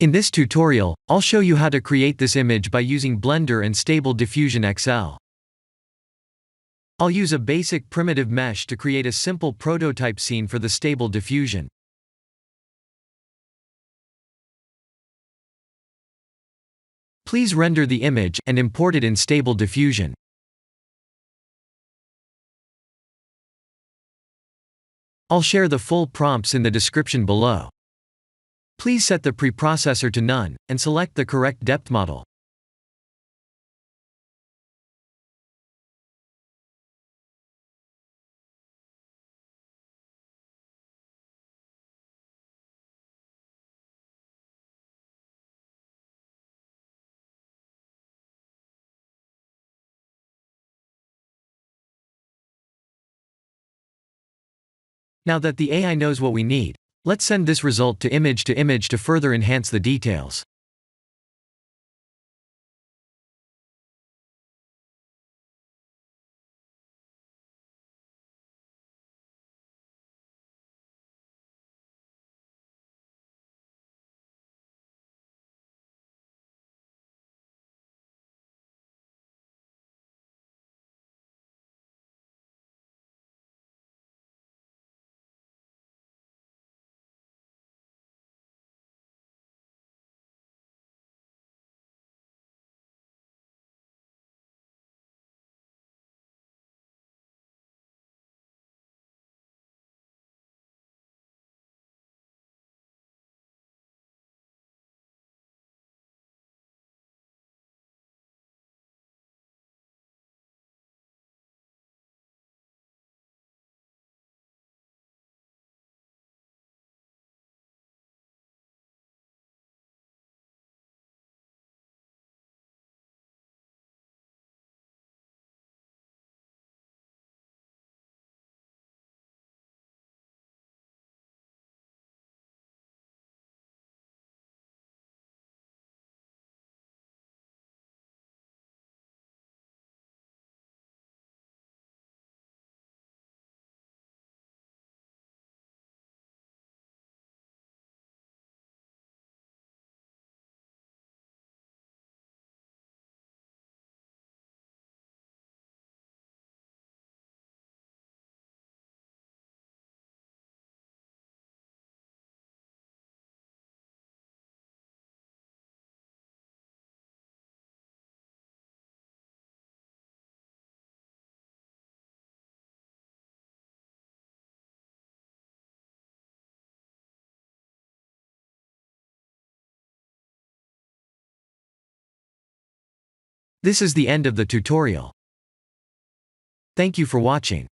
In this tutorial, I'll show you how to create this image by using Blender and Stable Diffusion XL. I'll use a basic primitive mesh to create a simple prototype scene for the Stable Diffusion. Please render the image and import it in Stable Diffusion. I'll share the full prompts in the description below. Please set the preprocessor to none, and select the correct depth model. Now that the AI knows what we need, let's send this result to image to further enhance the details. This is the end of the tutorial. Thank you for watching.